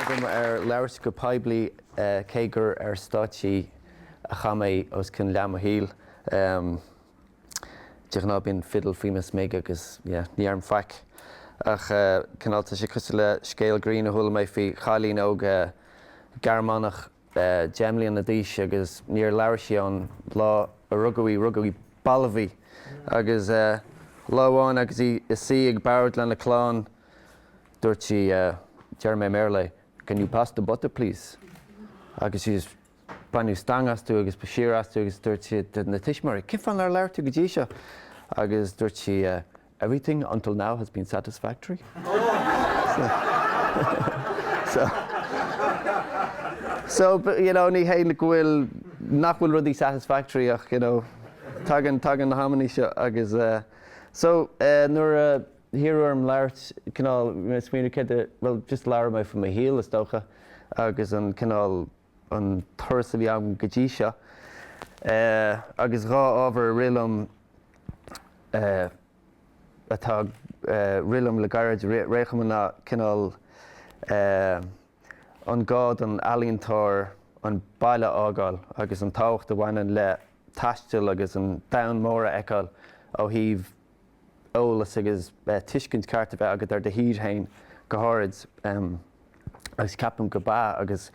agam leabhar go poiblí cé gur státí a chamé os cin leam a híl. Deach ná bíonn fiddle fémas méid agus ní arm faic. Ach cinálta sé cos le scéal Green a thula mé fhí chalín óg Gearmánach Gemlíon na díos agus níor leabhar sí an lá a rugaí balmhaí agus láháin agus is ag bairt lena chlán dúirt sí dear mé méarla, can you pass the butter please? Agus she's banú stang as tú agus pasír as tú agus dúirt sí na tuismar, cin fan ar leir tú go dtí seo? Agus dúirt sí everything until now has been satisfactory. So you know, ní héana gohfuil nach bhfuil rudí satisfactory ach you know, tagan na hamani seo agus so nuair hiúirm leirt cinál smíonna céide well just leabhar mé fan my híal is dócha agus an cinál an thuras a bhí am go dtí seo agus rá ábhar rilumm atá rilumm le gairid réchamanna cinál an gád an alíontóir an baile ágáil agus an táhacht a bhhaineann le taistil agus an dain móra eáil ó híomh ólas agus tuiscint carta bheith agad ar de hír hain go háirid agus ceapam go bá agus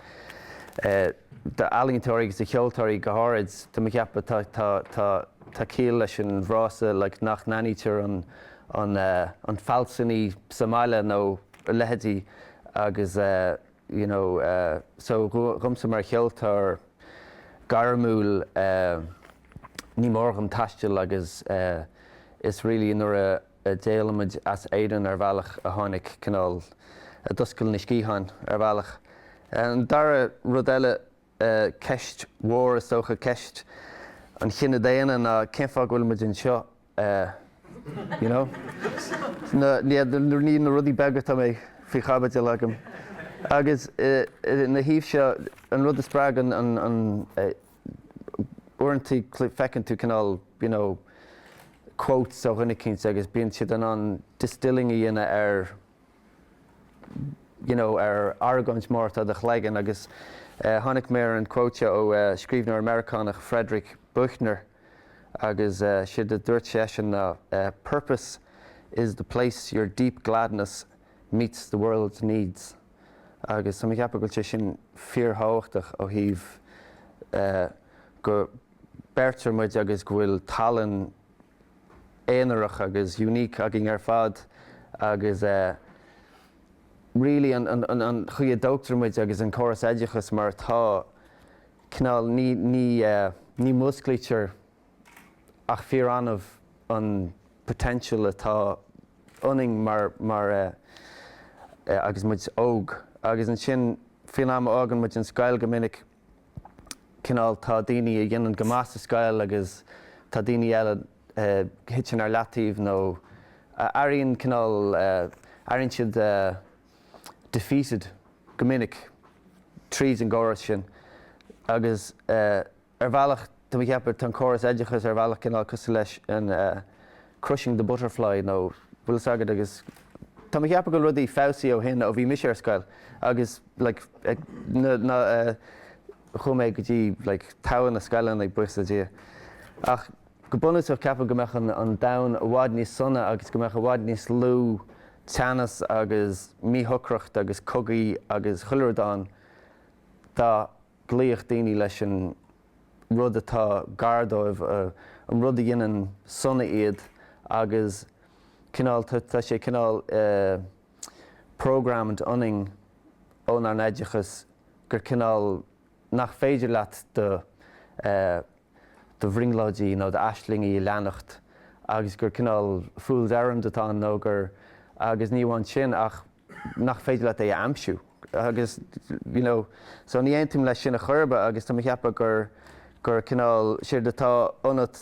de alíontóirí agus de Ceoltóirí go háirid tá mo ceappa tá Kíla leis an bhrása le nach nanítear an falsaní Somáile nó lehetí agus you know so rumsa mar Ceoltóir gairmúil ní mórgham taistil agus is really nuair a déalamuid as éideann ar bhealach a tháinig cinál a doscail na scíthain ar bhealach. An dara rud eile ceist mhór is dócha ceist an chinne déana na cén fág bhfuil muid an seo you know ní na rudí beagat mé fao chabaide legam. Agus na híomh seo an rud is sprág an uaireantí fecinn tú cinál you know quotes ó dhuine cinse agus bíonn siad an distilling a dhéine ar you know ar argóint mórta de chléigean agus tháinig mé an quote ó scríbhneoir Americánach Frederick Buechner agus siad a dúirt sé sin na purpose is the place your deep gladness meets the world's needs. Agus sa ceappa goil sé sin fíorthábhachtach ó híomh go beirtear muid agus bhfuil talan éanaach agus unique agin ar fad agus really an chuí dóachtar muid agus an choras éidechas mar tá cinál ní musclítear ach fíor anmh an potential atá uning mar agus muid óg agus an sin fion am ágan muid an scoil go minic cinál tá daoine a dhéanann go meas a scoil agus tá daoine eile hitin ar latíomh nó airíonn cinál airíonn siad defeated go minic tríd an gcóras sin agus ar bhealach tá mo ceapar tan choras éidechas ar bhealach cinál cos leis an crushing the butterfly nó bhfuil sagad agus tá mo ceapar go rudí fásaí ó hin ó bhí mis ar scoil agus like chumé go dtí like táhain na scoileann ag busa dtí ach go bunús ó ceappa go mbeadh an domhan a bhád níos sunna agus go mbeadh a bhád níos lú teannas agus míthocracht agus cogaí agus chuileadáin dá glaoch daoine leis an rud atá gardóibh an rud a dhéanann sunna iad agus cinál tá sé cinál programmed uning ón ar éidechas gur cinál nach féidir leat do bhringláidí nó de aislingaí leannacht agus gur cinál fúil dearm atá nó gur agus ní bhain sin ach nach féidir leat é amsú agus you know so ní aontim leis sin a churbe agus tá ceappa gur cinál siad atá ionad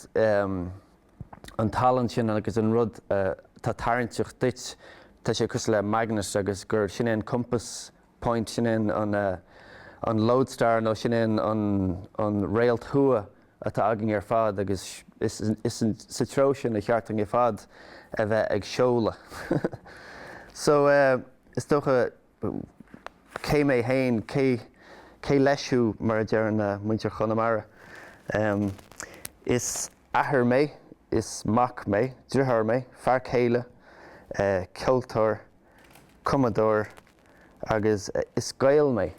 an talan sin agus an rud tá tarintseach duit tá sé cos le Magnus agus gur sin compass point sin an lodestar nó sin an réalt thua atá agin ar fad agus is an sa sin a cheartang ar fad a bheith ag seola. So is dócha cé mé hain, cé leisú mar dearna muintear Conn Iomaire. Is ahar mé, is mac mé, dúthar mé, fear céile, Ceoltóir, Commodore, agus is scoil mé.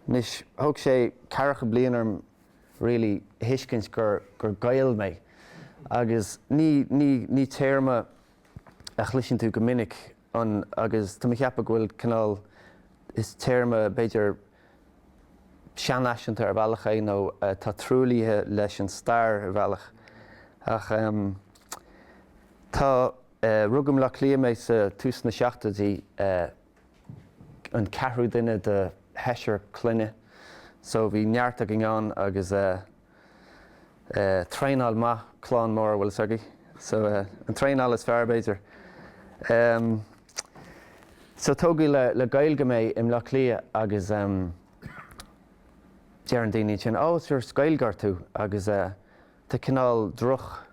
Nis thug sé carcha bliain arm really hiiscint gur gail mé. Agus ní téirme a chlisin tú go minic an agus tá cheappa bhfuil canál is téirme beidir seanaisinta ar bhealach é nó tá trúlaithe leis an stair ar bhealach. Ach tá rugam le Cliath mé sa tús na seachtaidí an ceathrú duine de heisir Cúinne. So bhí neart a gin agus tréinál maith chlán mór bhfuil sagaí. So an tréinál is fearr beidir. So tógaí le gailge mé im le Cliath agus dearan daoine sin, suir scoilgar tú agus tá cinál druch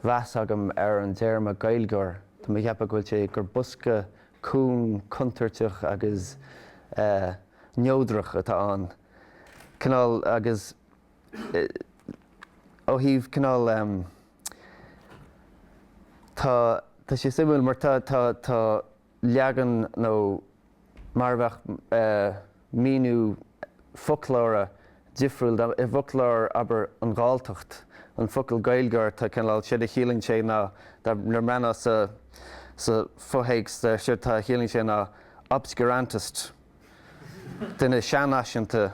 bheas agam ar an dearma gailgar. Tá mé cheappa gohfuil sé gur busca cún contarteach agus neodrach atá an. Canál agus ó híh canál tá sé simúil mar tá leagan nó marbheach míú folklóra difriúil I bhfolklór aber an gáilteacht an focail gailgar tá canál siad a chialann sé ná nar mena sa fothéigs siad tá chialann sé ná obscurantist duine seanaisinta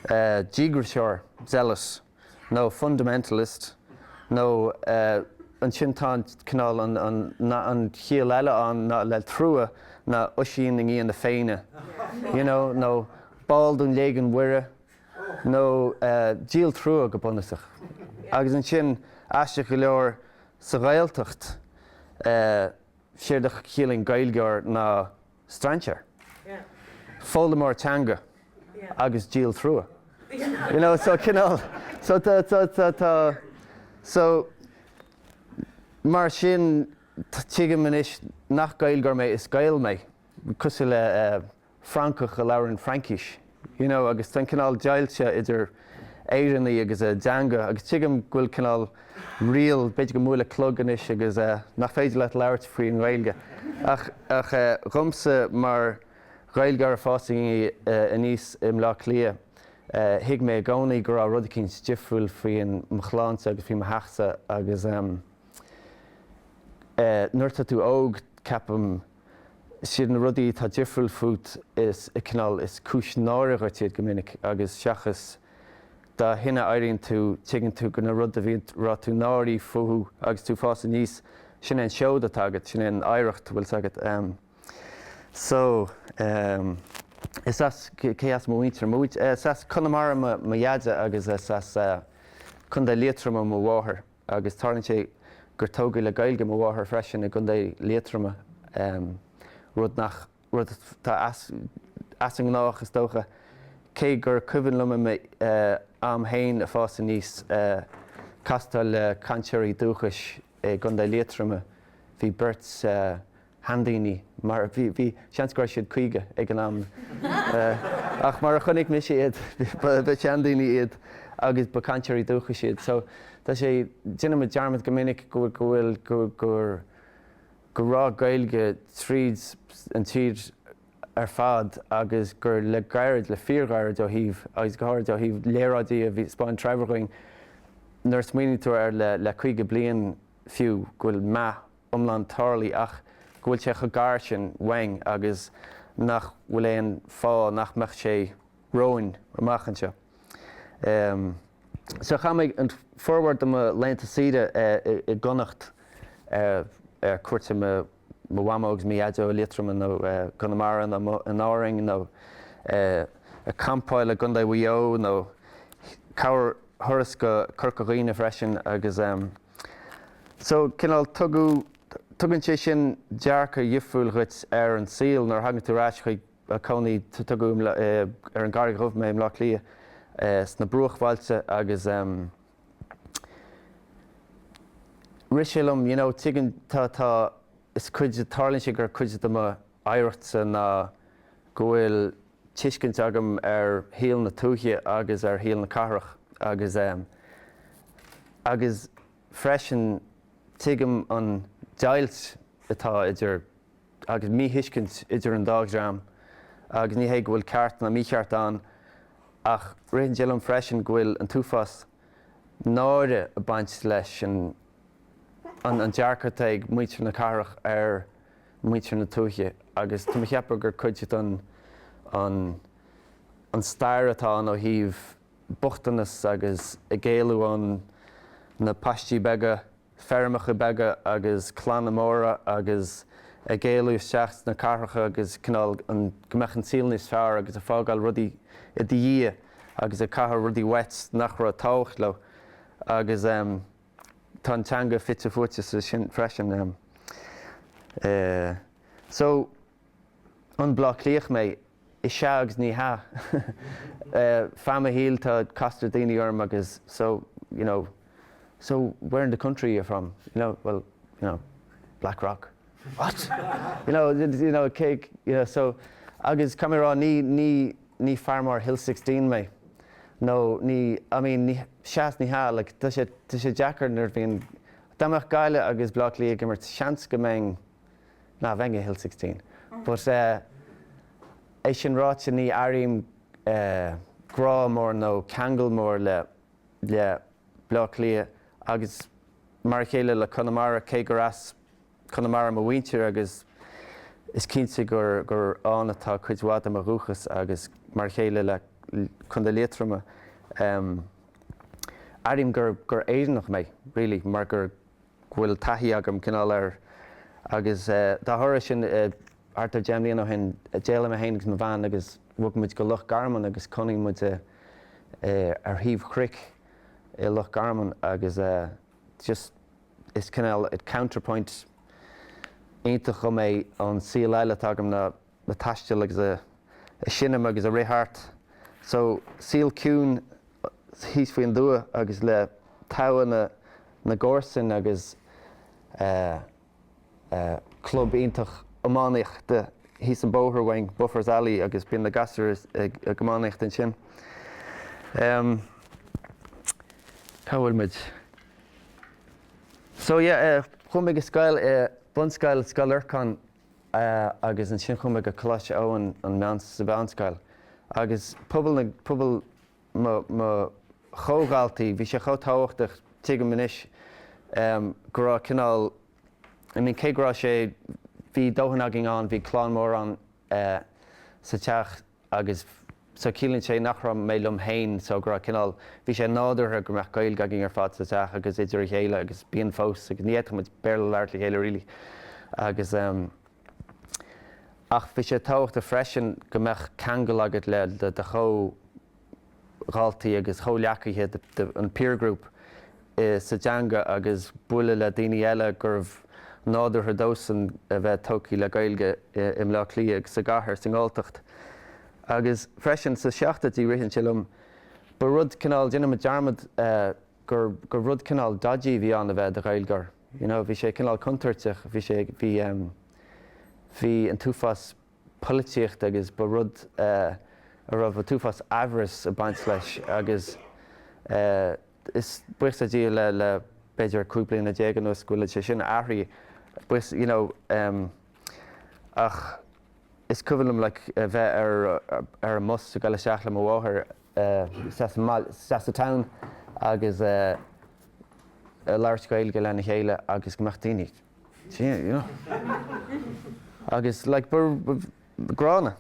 dígraiseoir zealous nó fundamentalist nó an sin tá canál an chial eile an ná le trua na uisíonn in íon na féine. nó báildún léigean mhuire nó díal trua go bunasach. Agus an sin aisteach go leor sa ghailteacht siad a chialann gailgear ná straintear. Fólamór teanga agus díal trua. So cinál so mar sin tuigim inis nach gailgar mé is gail mé cosú le Francach a leabharann Frankis. Agus tá cinál deailte idir éireannaí agus deanga agus tuigim bhfuil cinál rial beidir go múla clog inis agus nach féidir le leabhart faoin Ghaeilge. Ach rumsa mar Ghaeilgar fásaí aníos im le Cliath hiag mé gcónaí gur rud cinn difriúil faoin mchláinte agus faoin heachsa agus nuair tá tú óg ceapam siad na rudaí tá difriúil fút is cinál is cúis náireach tíad go minic agus seachas dá hine éiríonn tú tuigeann tú go na rud a bhíonn rá tú náirí futhú agus tú fása níos sin é seoda tagad sin é éireacht bhfuil tagad. So is cé as muintear múid. Sas Conn Iomaire ma dheada agus sas chun létrama mo bháthair agus tarlann sé gur tógaí le gailge mo bháthair freisin a chun létrama rud tá as an gnáach is dócha cé gur cuimhin luma am hain a fása níos castal le cantéirí dúchais chun létrama bhí beirt handaoine mar bhí seansgur siad chuige ag an am ach mar a chunig mis iad be seandaoine iad agus ba cantéirí dúchais siad. So tá sé duine dearmad go minic go bhfuil gur rá gailge tríd an tír ar fad agus gur le gairid le fíorgairid ó híh agus gáir ó híh léráidí a bhí spáin treibhreaing nuair smaoinú tú ar le chuige bliain fiú ghfuil meath umlan tarlaí ach go bhfuil sé go gáir sin wein agus nach bhfuil éon fá nach meach sé roin amachchanse. So chaimid an forward am leinta siide I gconacht cuirte mo bhamógus mí aideó létrama nó Conn Iomaire an áring nó a campáil a gunda bhío nó cabhar thuras go Cúinne freisin agus so cinál tugann sé sin dearcha dhifriúil chuit ar an Ceoil nar hagann tú ráis chuig a conaí tugadh ar an garrig roimh mé im le Cliath sna brúchbhailte agus Rishelum, tuigeann tá is cuid tarlann sé gur cuid do éireachta ná go bhfuil tuiscint agam híal na tuaithe agus híal na carach agus freisin tuigim an dailt atá idir agus míthuiscint idir an dágdram agus ní héag bhfuil ceart na mícheart an ach rian déal an freisin go bhfuil an túfas náire a baint leis an dearcart ag muintir na carach muintir na tuaithe agus tá cheapar gur chuid an stair atá ó híomh buchtanas agus i ggéalú an na pastí beige, fermacha beige agus clanamóra agus i ggéalú seacht na carcha agus cinál an gomechan síl níos fearr agus a fágáil rudaí i dtí agus a cathair rudaí wet nach raibh táhacht le agus tá an teanga fitte fuite sa sin freisin. So an Átha Cliath I se agus ní ha. Fama híl tá castar daoine orm agus so where in the country are you from? Well, Black Rock. What? Cake, so agus camerá ní farmar Hill 16 mé. No, ní seas ní ha, like tá sé jackar nar bhíon damach gaile agus Átha Cliath mar seans go mbeidh ná bheith Hill 16. But é sin ráite ní airíim grá mór nó ceangal mór le Átha Cliath agus mar chéile le Conamara cé gur as Conamara mo bhaintir agus is cinnte gur an atá chuidhrád am a ruchas agus mar chéile le chun de létrama airíim gur éireannach mé, really, mar gur bhfuil taithí agam cinál agus dá thoras sin artar Gemlíon ó hin déala a héanagus na bhain agus bhug muid go Loch Garman agus coning muid híomh cric I Loch Garman agus just is cinál counterpoint ionta go mé an síl eile agam na taisteal agus a sinnim agus a réthart. So síl cún híos faoin dua agus le togha na gcomharsan agus club iontach Amánach de hís an bóthar bhain Buffers Alley agus bíonn na gasar a gománach den sin. Bhfuil muid. So chum ag Scéal bunscoil Scoil agus an sin chum ag gColáiste Eoin an meán sa bhanscoil. Agus pobl má chógáiltaí bhí sé chótáhachtach tuigim munis go raibh cinál cé go raibh sé bhí dóthanagin an bhí clán mór an sa teach agus so cílann sé nach raibh mé lom hain so go raibh cinál bhí sé nádartha go mbeadh gail gagin ar fad sa teach agus idir chéile agus bíon fós agus níiad muid béarla leart le chéile rilí agus ach bhí sé táhacht a freisin go mbeadh ceangal agat le de chógháltaí agus chóleacaithe an peer group sa deanga agus bualadh le daoine eile gurbh nádartha dósan a bheith tócaí le gailge im Átha Cliath sa gcathair sa ngáilteacht. Agus freisin sa seachtatí ritheann silum ba rud cinál déanam a dearmad gur rud cinál dodgy bhí an a bheith de gailgar. Bhí sé cinál contarteach, bhí an túfas polítíocht agus ba rud a raibh túfas avarice a baint leis agus is buchas a dtí le beidir cúplaín na déag nó scoil sé sin aithrí buchas ach is cuilim le bheith ar a mus a gaile seach le mháthair sa town agus leir scoil go lena chéile agus go meach daoine. Agus le grána.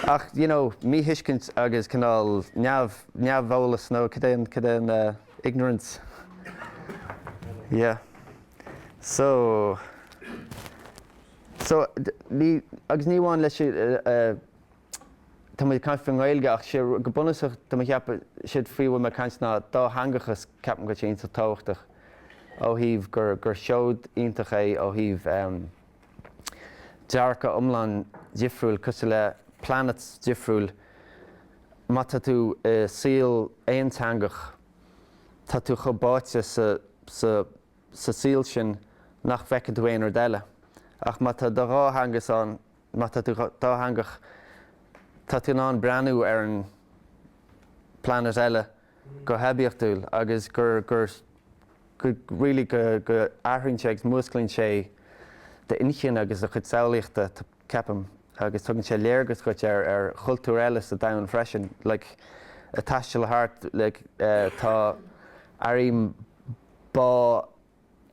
Ach, míthuiscint agus cinál neamhbholalas nó cad ignorance. Yeah. So agus ní bháin leis tá muid caiint fan Gaeilge ach sé go bunasach tá cheappa siad faoifuil me caiint ná dá hangachas ceapan go sin sa táhachtach ó híomh gur seód iontach é ó híomh dearcha omláin difriúil cos le planets difriúil má tá tú síl éontangach tá tú chobáite sa síl sin nach bheice tú éonar deile ach má tá dá hangas an má tá tú dá hangach tá tú ná breanú ar an planet eile go heibíochtúil agus gur rilí go aithríonn sé agus musclaíonn sé de inchin agus a chud saolaíochta ceapam agus tugann sé léargus chuit ar chultúr eile sa domhan freisin, like a taiste le hart, like tá airíonn bá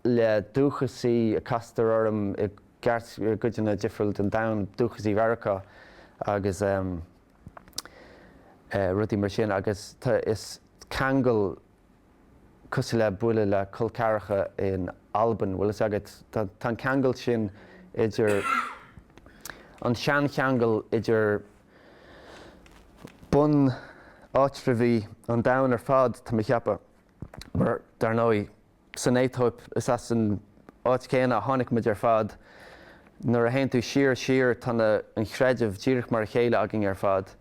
le dúchasaí a castar orm i gceart goideanna difriúil den domhan dúchasaí mhearcá agus rudí mar sin agus tá is ceangal cosú le buaile le colcaracha in Alban, bhfuil is agad tá ceangal sin idir an sean cheangal idir bun áitrihí an domhan ar fad tá cheappa mar darnóí san étóip is as an áit céanna a tháinig muid ar fad nuair a haon tú siar tána an chreideamh díreach mar a chéile agin ar fad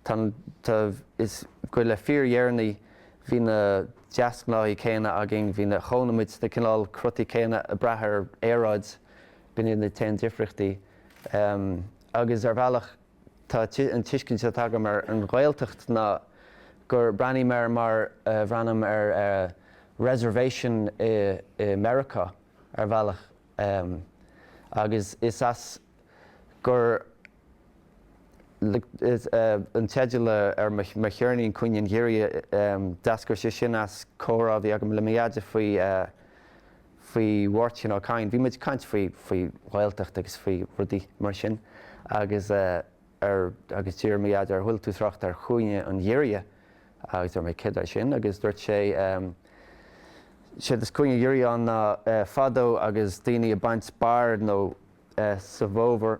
tá is go le fíor-dhearnaí hí na deascnáí céanna agin hí na chónamid de cinál crutaí céanna a brethir éráid bíonn na téan difrichtaí agus ar bhealach tá an tuiscint se tagam ar an Ghaeltacht ná gur breaníimar mar bhreanam ar reservation i America ar bhealach agus is as gur is an teideal ar mar chearnaí Cúinne Giorria deascar sé sin as córa bhí agam le méiade faoi mhairt á cáin. Bhí muid caint faoi Ghaeltacht agus faoi rudaí mar sin agus agus tír méiade ar thuil tú thracht ar Cúinne an Giorria agus ar mé cid sin agus dúirt sé sé is Cúinne Giorria an fadó agus daoine a baint bar nó sa bhóbhar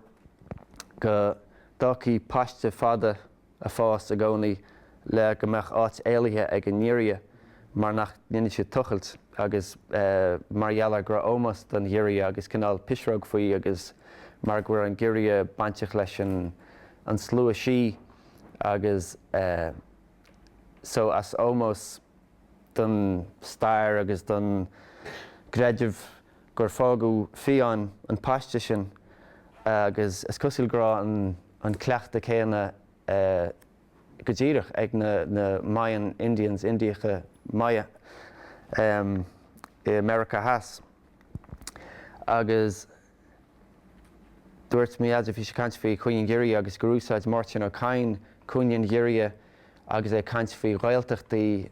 go dóchaí paiste fada a fás a gcónaí le go mbeadh áit éalaithe ag an Giorria mar nach níonn sé tuchailt agus mar dheallar gur ómas don Giorria agus cinál pisreog faoi agus mar gur an Giorria bainteach leis an slua sí agus so as ómós don stair agus don greideamh gur fágú fiáin an paiste sin agus is cosúil grá an cleachta céanna go ddíireach ag na Mayan Indians, Indiacha Maya i America Has. Agus dúirt méiad a bhí sé caint faoi Cúinne Giorria agus gur úsáid máirtin ó cáin Cúinne Giorria agus é caint faoi Ghaeltachtaí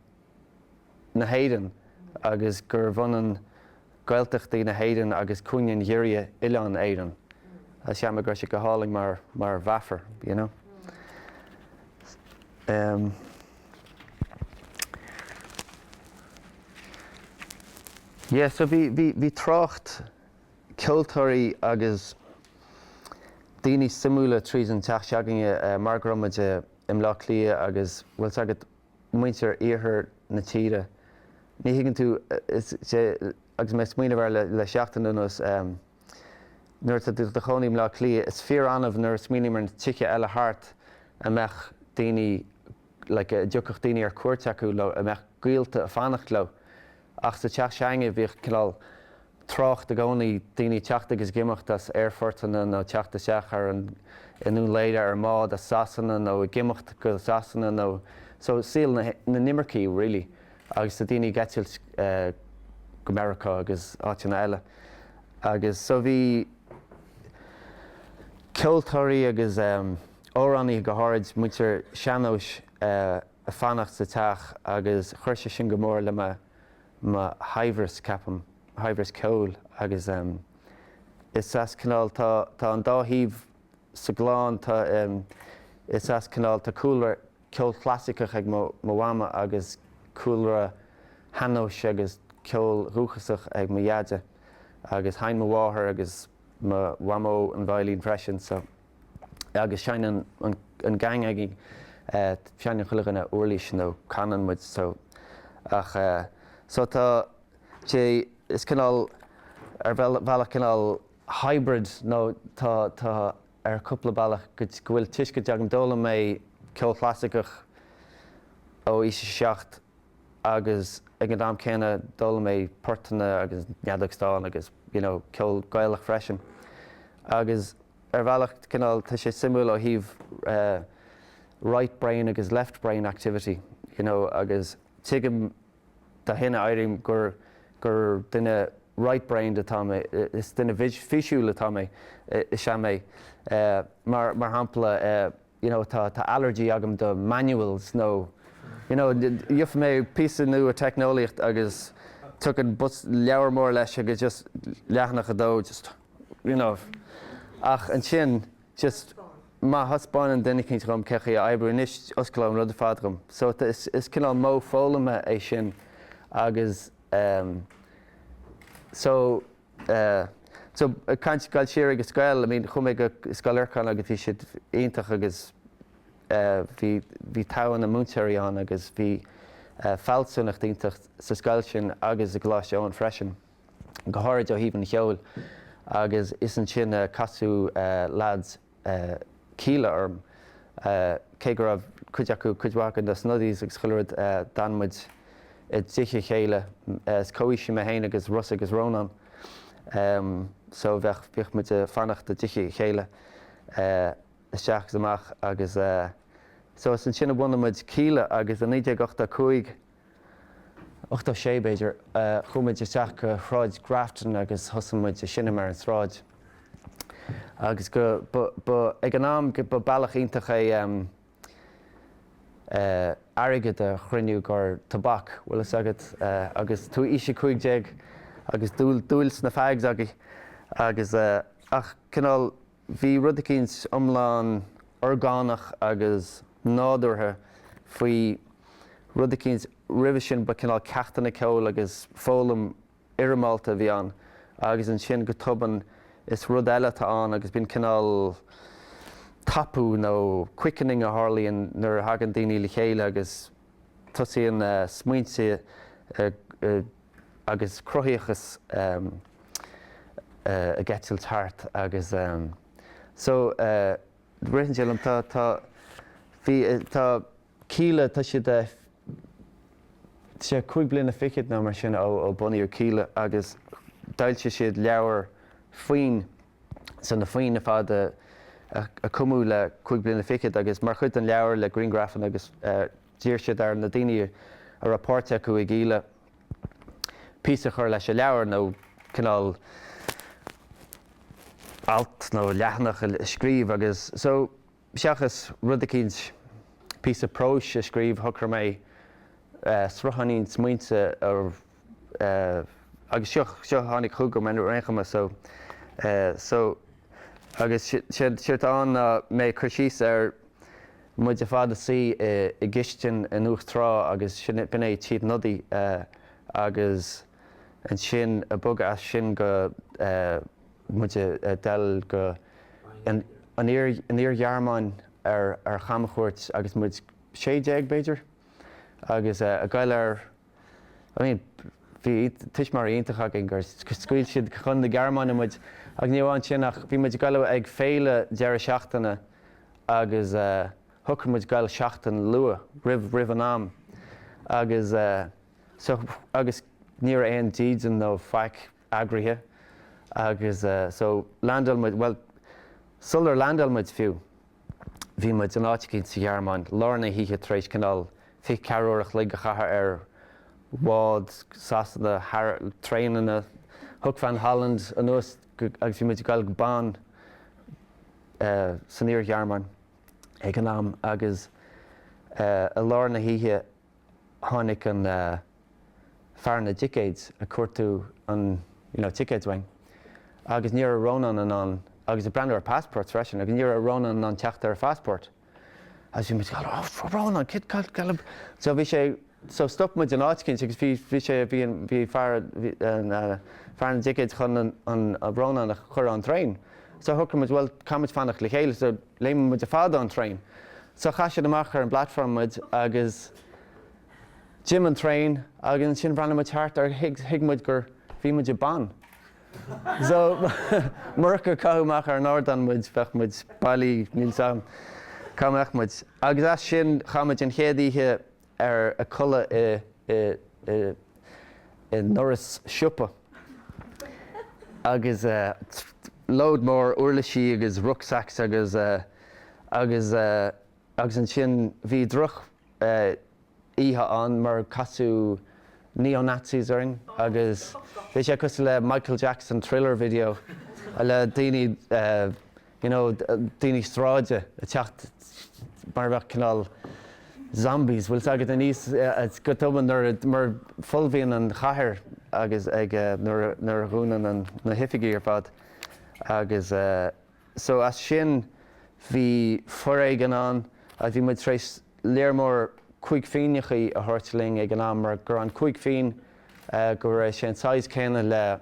na héireann agus gur bhanan Ghaeltachtaí na héireann agus Cúinne Giorria Oileán éireann. A seaama gur sé go hálainn mar bheafar, you know. Yeah, so bhí trácht ceoltóirí agus daoine simúla trí an teach seagaine mar gromaide im Lá Cliath agus bhfuil sagad muintear iarthar na tíre. Ní higann tú agus mé smaoineh ar le seachtain únas nuair tá de chonaí Lá Cliath is fear anmh nuair smíonn mar tuiche eile hart a meach daoine le dúchach daoine ar cuairt acu le a meach gaolta a fannacht le ach sa teach seanga bhíh cinál trácht a gcónaí daoine teachta agus gimeachtas airfortanna nó teachta seach ar an inú léide ar mád a sasanna nó i gimeacht go sasanna nó so síl na nimmercí really agus a daoine gceitilt go America agus áiteanna eile agus so bhí ceoltóirí agus óránaí go háid muintear seanóis a fannacht sa teach agus chuir sé sin go mór le má haibhras ceapam, haibhras ceol agus is as cinál tá an dáthíomh sa gláán is as cinál tá cúlra ceol clásicach ag mo bhama agus cúlra hanóis agus ceol rúchasach ag mo dhéide agus hain mo bháthair agus mo bhamó an bhaidhlín freisin so agus sheineann an gang ag sheineann chuileanna uirlís nó canan muid so ach so tá sé is cinál ar bhealach cinál hybrid nó tá ar cúpla bailach go bhfuil tuisce deag dóla mé ceol clásicach ó íse seacht agus ag an dám céanna dóla mé portainna agus neadagstáin agus ceol gailach freisin agus ar bhealach cinál tá sé simúil ó híomh right brain agus left brain activity, you know, agus tuigim da hinne airim gur duine right brain de tá mé, is duine fisiúla tá mé is se mé mar hampla you know, tá allergy agam do manuals nó you know, dheoch mé píosa nua technoliacht agus tugann bus leabhar mór leis agus just leathnach a dó just you know ach an sin just má haspáin an duine cinint rom cecha eibreú níos oscailm rud a fádrum so is cinál mó fólama é sin agus so caiint gáil siar agus scoil, I mean chum go scoilearcán agus bhí siad iontach agus bhí tabhain na mútearí an agus bhí fáilsúnach iontach sa scoil sin agus a gColáiste Eoin freisin go háirid ó híomh an Ceoil agus is an sin casú lads Kíla orm cé go raibh cuid acu cuidmhacha do snodís agus chuilead danmuid I dtithe chéile cóise me héin agus Russ agus Rónan so bheith muid fannacht do dtithe chéile isteach amach agus so is an sin bhna muid Kíla agus an 1985 86 beidir chuid isteach go shráid Grafton agus thosan muid sinne mar an sráid agus go ag an am go bailach iontach aige de chruinniú gur tabhac bhfuil is agad agus tú ise 15 agus dúil sna feags agus ach cinál bhí rudicíns iomlán orgánach agus nádúrtha faoi rudicíns ribh sin ba cinál ceachtainna ceoil agus fólam irimalta bhí an agus an sin go tuban is rud eile tá an agus bíonn cinál tapú nó quickening a hárlaíonn nuair hagan daoine le chéile agus tosaíonn smaointe agus cruthaíochas a gceitiil tart agus so ritheann tá Kíla tá siad sé 5 bliana ficid ná mar sin ó bunaíodh Kíla agus d'fhoilse siad leabhar faoin san na faoin fad a cumú le 5 bliana ficid agus mar chuid an leabhar le Green Grafton agus dír siad ar na daoine a rapáirte acu i gCíla píosa chuir leis a leabhar nó cinál alt nó leathnach a scríomh agus so seachas rudicíns píosa prós a scríomh thucar mé sruthaíonn smaointe agus seo tháinig chuig go menú réchama so agus siad an mé chuisís ar muid a fada sí I gceistin in uachtará agus sin bin é tíad nodaí agus an sin a bug as sin go muid del go an íor-ghearmáin ar chamachúirt agus muid 60 beidir agus a gcail ar I mean bhí tuismar iontach agin gur scoil siad chun na ghearmáin muid ag níomháin sin ach bhí muid gailh ag féile dearad seachtainna agus thucar muid gail seachtain lua rih an am agus agus níor aon dídan nó feic agrithe agus so landal muid well sular landal muid fiú bhí muid an áiticín sa ghearmáin lárna híthe tar éis cinál fi ceúireach le go chatha ar bhád sasanna tréanana thug fan Holland an nuas agus bhí muid gail go bán san íor-ghearmáin ag an am agus a lárna híthe tháinig an fearna decades a cuirtú an decades wein agus níor a rónan an agus a brandar passport freisin agus níor a rónan an teachta ar passport agus bhí muid gail rónan kid galib so bhí sé so stop muid an áiticín agus bhí sé bhí fearna decades chun an rónan a chur an trein so thucar muid well camuid fannach le chéile so léim muid a fád an trein so chaise amach ar an platform muid agus Jim an trein agus sin brenn muid teart ar hiigmuid gur bhí muid a ban so murcha cathúach ar nádan muid fech muid bailí níl sam cameach muid agus as sin chamuid an chéadaíthe ar a colla i Norris siúpa agus load mór uirlaisí agus rucksacks agus agus an sin bhí druch ihe an mar casú neo-Nazis oring, agus bhí sé cos le Michael Jackson thriller video a le daoine daoine stráide a teacht mar bheith cinál zombies bhfuil agad a níos go tuban mar fullbhíonn an chathair agus ag nuair dhúnan na hifigií ar fad agus so as sin bhí foréigen an a bhí muid tréis léarmór chuig féinnechaí a thuirtling ag an am mar gur an chuig féin go raibh sé an sáis céine le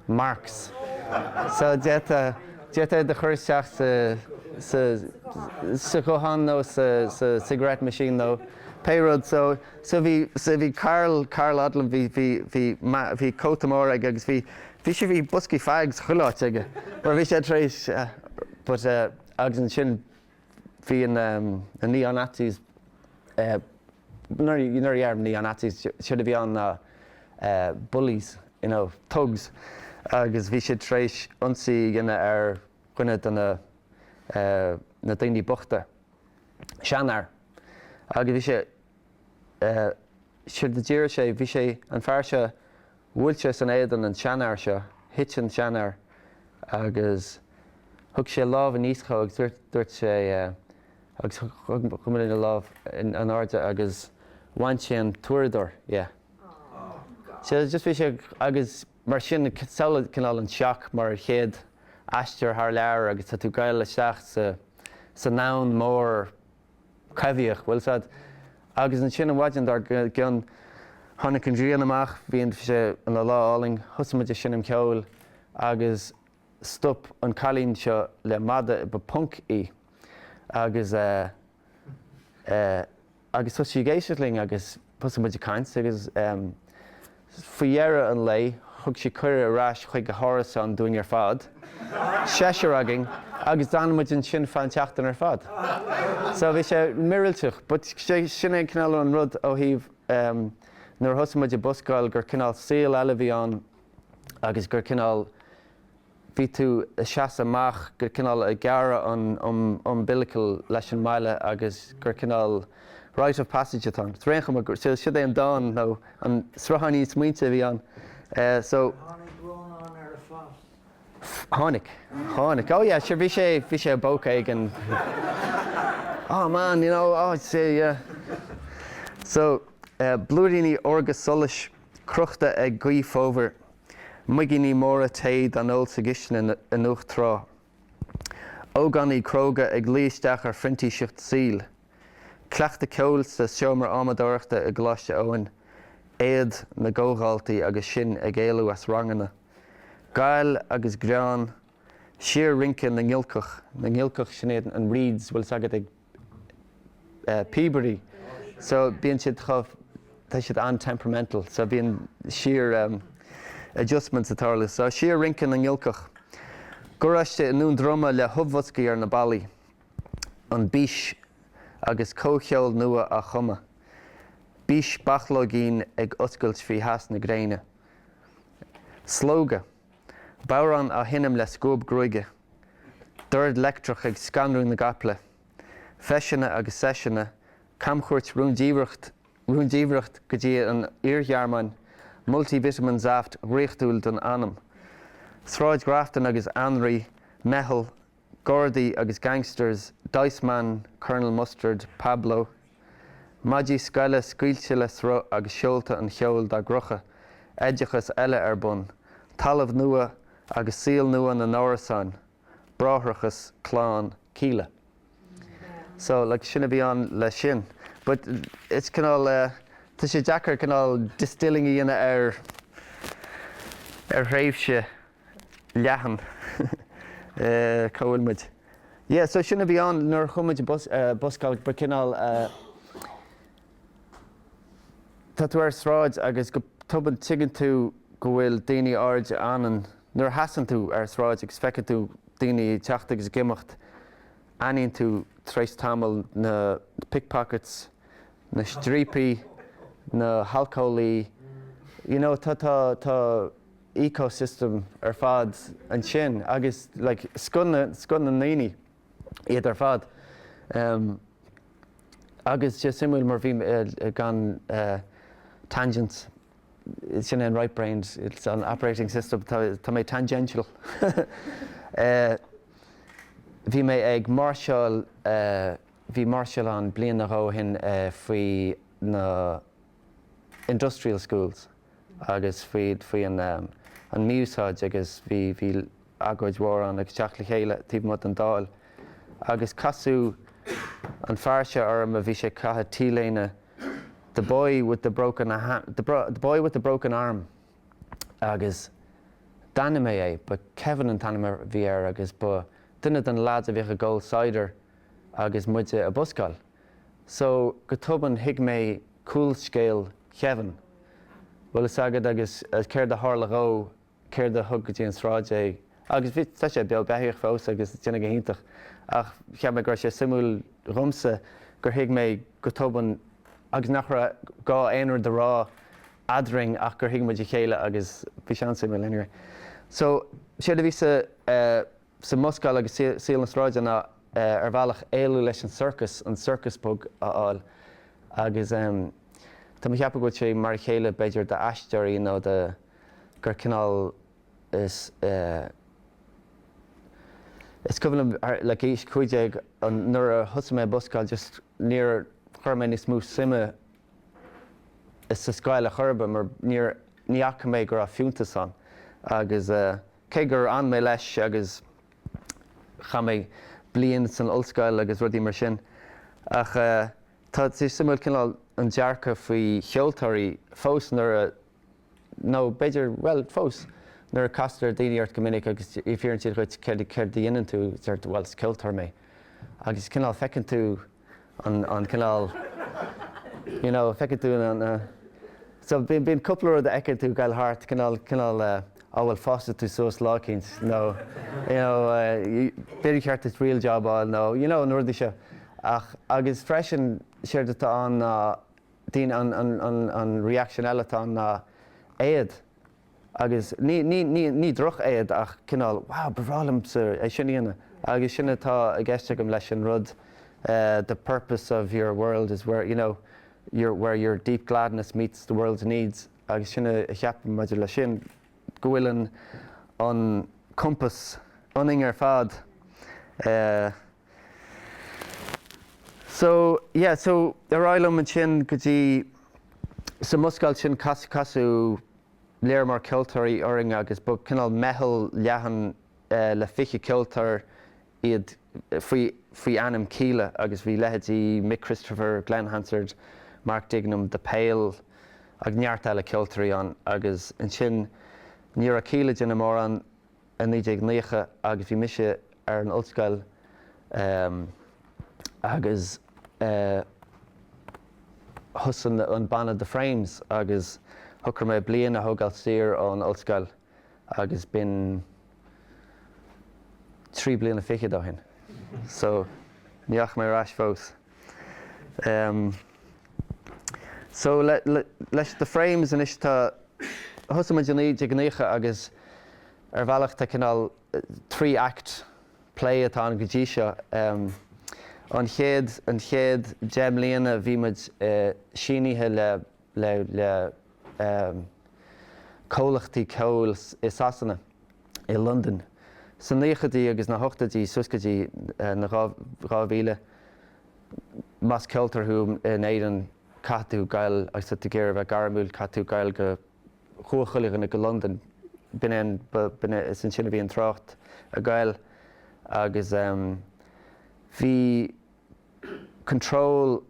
Marx. So déta de chuirteach sa gohan nó sa cigarette machine nó payroad so bhí Carl Adlam bhí cótamór agus bhí sé bhí busci feags chuileáit aige mar bhí sé tréis but agus an sin bhí an neo-Nazis nuair dhearm neo-Nazis should bhí an bullies, thugs agus bhí sé tréis ionsaí gine ar chuine na daoine bochta seanar agus bhí sé siad díire sé bhí sé an fear se bhfuilte san éidan an seanar seo hit an seanar agus thug sé lámh an níoscha agus dúirt sé agus chumin na lámh an áirde agus bhaint sé an tuairdor so just bhí sé agus mar sin saoil cinál an seach mar chéad aistear thar leabhar agus tá tú gail isteach sa nán mór caimhíoch bhfuil sad agus an sin an bhaidin dar gan tháinig an dríon amach bhíonn sé an lááling thosamuide sin am ceoil agus stop an cailín seo le mada ba punk í agus agus tá sí géisiirling agus thosamuide caint agus faoihearra an lei thug sé cuir aráis chuig go háras an dúin ar fad séisiir agin agus dámuid an sin fan teachtain ar fad. So bhí sé mirilteach, but sé sinna cinál an rud ó híomh nuair thosamuid buscáil gur cinál Ceoil eile bhí an agus gur cinál bhí tú seaas amach gur cinál a ghearra an umbilical leis an mbaile agus gur cinál rite of passage atá. Réincham gur siad é an dáin nó an srahanní smuointe bhí an. So Tháinig. Oh yeah, sure bhí sé bóca ag an oh man, yeah. So blúdaoine orgus solis cruthta ag gaoth over muigíní móra taid an ól sa gisne an ucht trá. Óganí cróga ag líisteach ar frintí seocht síl. Cleachta ceoil sa seomar amadóireachta a gColáiste Eoin. Éad na ggógháltaí agus sin ag éalú as rangana. Gail agus greán, siar rince na ngilcach sinnéad an reeds bhfuil sagad ag puberty. So bíonn siad tá siad an-temperamental, so bíonn siar adjustments atála. So siar rince na ngilcach. Guraiste anún droma le thubhoscaí ar na ballaí, an bís agus cócheol nua a chuma. Bís bachlógín ag oscailt fhí heas na gréine. Slóga. Báran a hinnim le scób gruige. Dúirt lectrach ag scanrú na gapla. Feisina agus seisina, camchuirt rúndíomhreacht go dtí an iarghearmáin, multivitamin zaft riachtúil don anam. Thráid grafton agus anraí, mehel, Gordaí agus gangsters, Diceman, Colonel Mustard, Pablo. Maidí scaile scuilte le sro agus seolta an cheoil dá grucha, éidechas eile ar bun, talamh nua agus síl nua na nórasáin, bráthachas clán Kíla. So sinna bhí an le sin. But it's canál tá sé deacair canál distilling í dhéana ar réimhse leathan comhfuilmuid. Yeah, so sinna bhí an nuair chumuid buscáil ba cinál tá tú ar sráid agus go tubann tuigeann tú go bhfuil daoine áirde anan nuair hasan tú ar sráid agus feiceann tú daoine teachta agus gimeacht aíonn tú tréis tamil na pickpockets, na strípaí, na halcólaí, tá ecosystem ar fad an sin agus scunna naoine iad ar fad. agus just simúil mar bhí gan tangents. Sheinn right brained, it's an operating system, tá mé tangential. Bhí mé ag Marshall, bhí Marshall an bliain nach hin faoi na industrial schools, agus faoi an músáid agus bhí agóid mhór an agus teach le chéile tíb mud an dáil. Agus casú an fairse orm a bhí sé caithe tíléine the boy with the broken arm, agus danna mé but Kevin an tanna bhí agus ba duine den lads a bhíoch a ggóil cider agus muide a buscail. So go tubann hiag mé cool scéal Kevin. Well is agad agus céir de hála ró, céir de thug go dtí an sráid agus bhí tá sé beag beithíoch fós agus déanana go hiintach. Ach cheap me gur sé simúil rumsa gur hiag mé go tubann agus nach ra gá éonar de rá adring ach gur hiag muid chéile agus bhí sean simúil anyway. So sé de bhí sa muscail agus síl an sráide na bhealach éalú leis an circus pug áil agus tá mo cheappa go sé mar chéile beidir de aisteir nó de gur cinál is cuimhnam le ís chuideag an nuair a thusa mé buscail just níor chuir mé níos mú suime is sa scoil a churba mar ní acha mé gur a fiúnta san agus cé gur an mé leis agus cha mé bliain san ollscoil agus rudí mar sin. Ach tá sí simúil cinál an dearcha faoi Ceoltóirí fós nuair nó beidir well fós nuair a castar daoine ort go minic agus i bhíonn siad chuid céir daoineann tú teart bhil Ceoltóir mé. Agus cinál fecinn tú an cinál fecinn tú an so bíon coupla de eiceir tú gail thart cinál bhfuil fásta tú suas lácins nó beidir ceart is real job nó nuair se ach agus freisin séir atá an daoine an reaction eile tá an éiad agus ní droch éiad ach cinál wow bhrálam sa sheineann agus sinna tá a gceiste go leis an rud the purpose of your world is where where your deep gladness meets the world's needs agus sinna a cheapam maidir le sin go bhfuil an compass uning ar fad. So ar áilm an sin go dtí sa muscail sin casú léir mar Ceoltóirí Éireannach agus bu cinál meitheal leathan le fiche Ceoltóir iad faoi anam Kíla agus bhí leithéidí Mick Christopher, Glenn Hansard, Mark Dignam, The Pale ag neart eile Ceoltóirí an agus an sin níor a Kíla déanana mór an 19 agus bhí mise ar an ollscoil agus thusan an banna de frames agus thuchar mé bliain a thugáil tír an ollscoil agus bin 3 bliain a fiche dó hin. So níach mé rais fós. So leis de frames inis tá thusa muid gníocha agus ar bhealach tá cinál 3 act play atá an go dtí seo. An chéad gem líana bhí muid sínithe le cólachtaí ceol i Sasanna i London. San níochadí agus na hochtadí suscadí na rábhíle más Ceoltóirthú in éireann catú gail agus sa géir bheith garamúil catú gail go chuachailíonna go London bin san sinna bhí an trácht a gail agus bhí control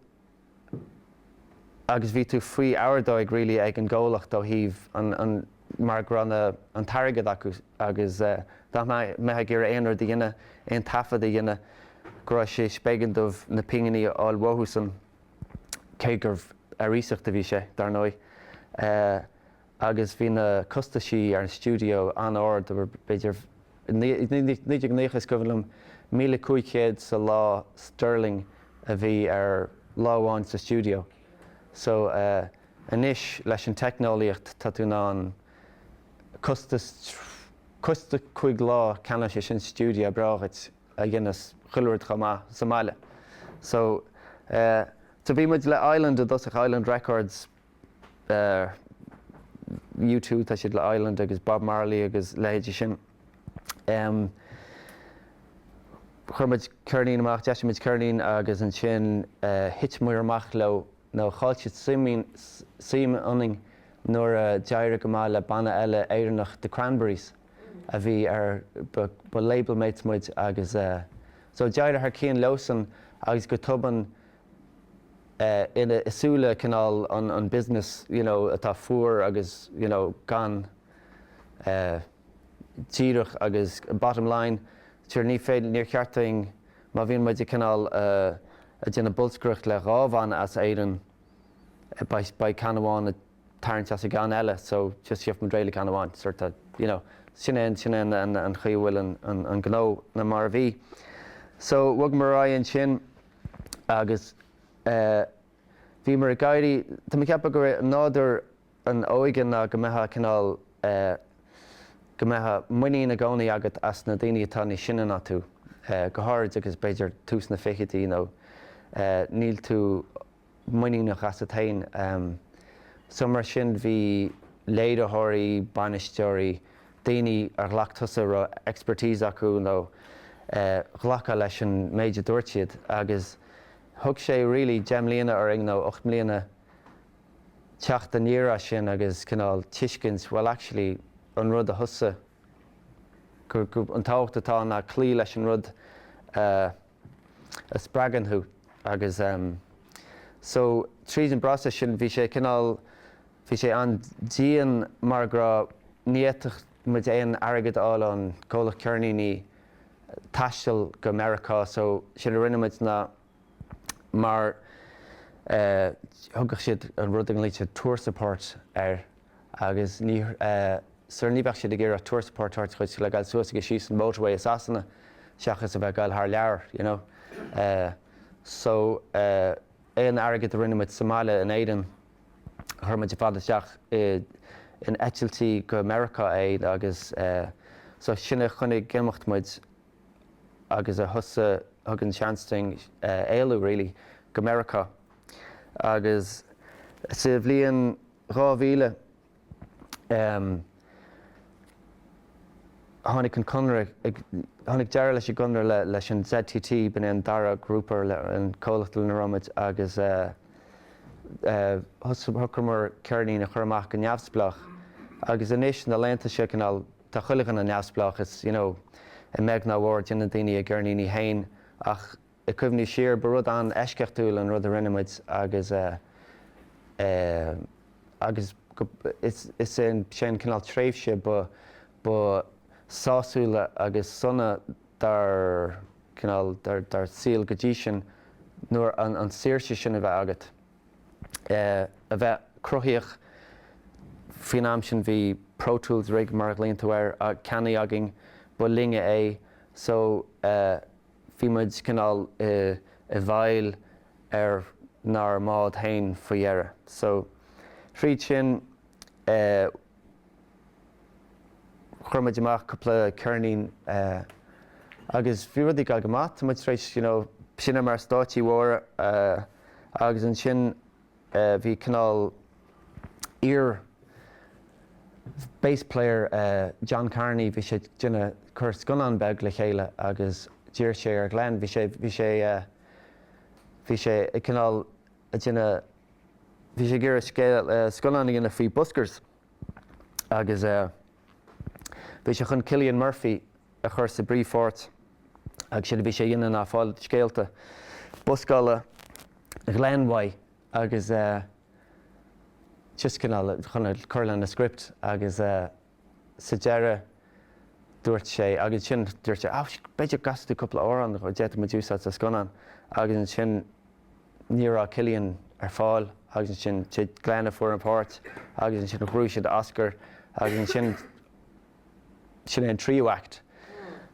agus bhí tú faoi áardóig rilí ag an ggólacht ó híomh an mar granna an targad acu agus dá methe gur éonar de dhéine éon tafa de dhéine go raibh sé spéigindmh na pinganí áil mhóthúsan cé gur a ríosacht a bhí sé dar nói. Agus bhí na costaisí ar an stúdio an áir de beidir 19 go bhfuilm 1500 sa lá sterling a bhí ar láháin sa stúdio. So inis leis an technoliacht tá tú ná costa 5 lá ceanna sé sin stúdio brachait a dhéanamh chuilead chomá sa máile. So So bhí muid le Island a dosach Island Records U2 tá siad le Island agus Bob Marley agus léidir sin. Churmuid cearnaín amach, deisimuid cearnaín agus an sin hit muir amach le nó cháilte sim aning nuair deire go maith le banna eile Éireannach the Cranberries a bhí ar ba label mates muid agus so deire ar cían leosan agus go tuban ina isúla canál an business, atá fuair agus, gan tíirech agus bottom line, tíir ní féidir níor cheartaing má bhíonn muid canál a dhéanana bulscrucht le rábhain as éireann ba canamháin a tarint as a gan eile, so just siomh man dréile canamháin, suirta, sinnéan an chuomhfuil an gnó na mar bhí. So bhag mar raibh sin agus bhí mar a gaiirí, tá mi ceappa go raibh náidir an óigean na go mbeithe canál go mbeithe muoine na gcónaí agat as na daoine atá ní sheineann tú go háirid agus beidir tús na fichetí níl tú muoine nach as a tain. So mar sin bhí léideothirí, banaisteoirí, daoine ar ghlaachtusa ra expertise acu nó ghlacha leis an méide dúirt siad agus thug sé rilí 10 mbliana ar nó 8 mbliana teachta níra sin agus canál tuiscint, well actually an rud a thusa gur an táhacht atá na clí leis an rud a spragan thu agus so tríd an brasa sin bhí sé canál bhí sé an díon mar gra níochtach muid éon airgid áil an cólach cearnaí taistil go America, so sin a rinne muid na mar thugach siad an rud an líte tour support agus ní sur ní bheadh siad a ggéar a tour support chuid le gail suas go síos an motorway is asanna seachas a bheith gail th leabhar, so éon airgid a rinne muid Somália in éideann thuirmuid i fada seach in eitiiltí go America agus so sinna chunig gilmocht muid agus a thusa thugann seansting éalú really go America agus sa bhliain 2000 tháinig an conra tháinig deara leis an gunra leis an ZTT bin an dara grúpar le an cólachtúil na ramid agus thugramar cearnaí na chuirmach go neamhsplach agus inis na lenta sé canál tá chuilegan na neamhsplach is i meid ná bhir déanana daoine a gcearnaí ní hain ach I cuimhní siar ba rud an eisceachtúil an rud a rinnemuid agus is sin canál tréimhse ba sáúla agus sunna dar síl go dtí sin nuair an saoirse sin a bheith agat. A bheith Cruthaitheach fianam sin bhí Pro Tools rig mar líontóir a canadh agin bhliain é, so bhí muid canál i bhfeidhl ar nár mád hain faoihearra. So tríd sin chuirmuid amach coppla cearnaín agus bhí rud ag go maith, tá muid éis sinna mar stáití mhór agus an sin bhí canál ír bass player John Carney bhí sé duna chur sconán beag le chéile agus dír sé ar glen bhí sé canál duna bhí sé gur scéal sconán gine faoi buskers agus bhí sé chun Cillian Murphy a chur sa brí fort agus bhí sé dhéanana ná fáil scéalta buscála Glenmhaith agus just canál chuna chuirlan na script agus sa deire dúirt sé agus sin dúirt sé beidir gasú coppla órán chu déta mu dúsá sa sconán agus an sin nírá Cillian ar fáil agus an sin si gléanna fuair an páirt agus an sin grú siad Oscar agus an sin an tríomhacht.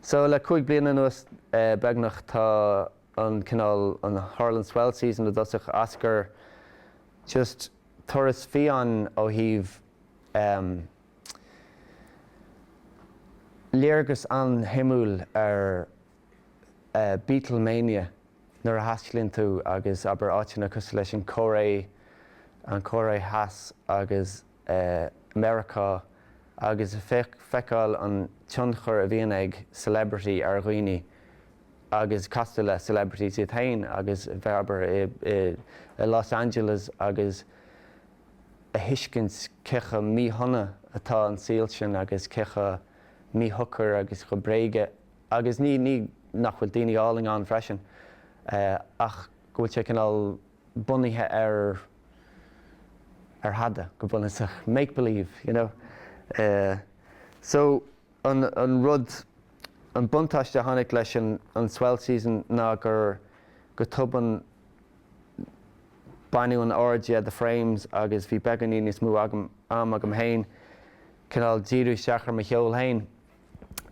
So le 5 bliana nuas beagnach tá an canál an Harlan Swell season a dosach Oscar just thuras fián ó híomh léargus an himúil ar Beatlemania nuair a haiscíonn tú agus aber áiteanna cos leis an córa has agus America agus feiceáil an tionchar a bhíonn ag celebrity ar dhuine agus casta le celebrities iad hain agus bheabair i Los Angeles agus a thuiscint cecha míthonna atá an síl sin agus cecha míthocr agus go bréige agus ní nach bhfuil daoine áling an freisin ach go bhfuil sé cinál bunaithe ar hada go bunaach make believe, you know. So an rud an buntáiste tháinig leis an swell season ná gur go tubann bainú an áide the frames agus bhí beganí níos mú agam hain cinál díú seachar me cheol hain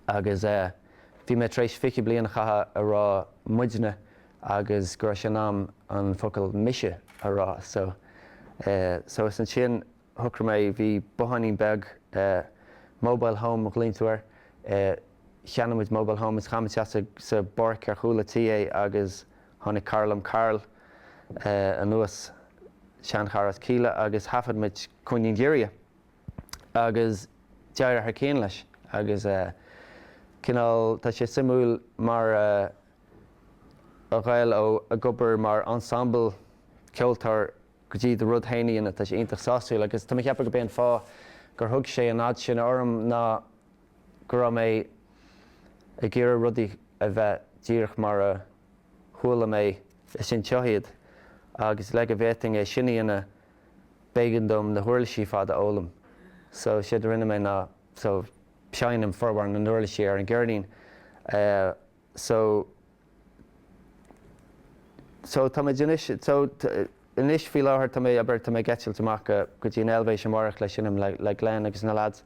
agus bhí me trééis fici bliana chatha a rá muidne agus gur sin am an focail mise a rá so is an sin thucra mé bhí bohaín beg mobile home a glíntuair cheanamid mobile home is chaimiid sa borc ar chúla TA agus tháinig Carlam Carl an nuas sean Hares Kíla agus hafadmid Cúinne Giorria agus deir ar céan leis agus cinál tá sé simúil mar a ghail ó a gobar mar ensemble Ceoltóir go dtí de rud haíonna tá sé ionintach sáisiúil agus tá ceappa go béon fá gur thug sé an áid sin orm ná gur mé a ggéar rudaí a bheith díreach mar a thuala mé sin teoiad agus le go bhéting é sheineann bégan na thuirlaí fada ólam so siad rinne mé ná so sheineann forbar na nuairlaí ar an gceirlín so tá mé inis fi láthir tá mé aber tá mé geitil amach go dtí an eilvéis sem marach leis sinnim le glen agus na lads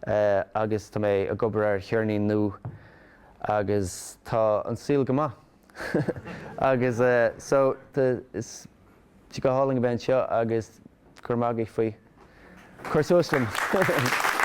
agus tá mé a gobar ar chearnaí nó agus tá an síl go maith agus so is tí go háling a bhain seo agus gur maigh faoi chuir suas liom.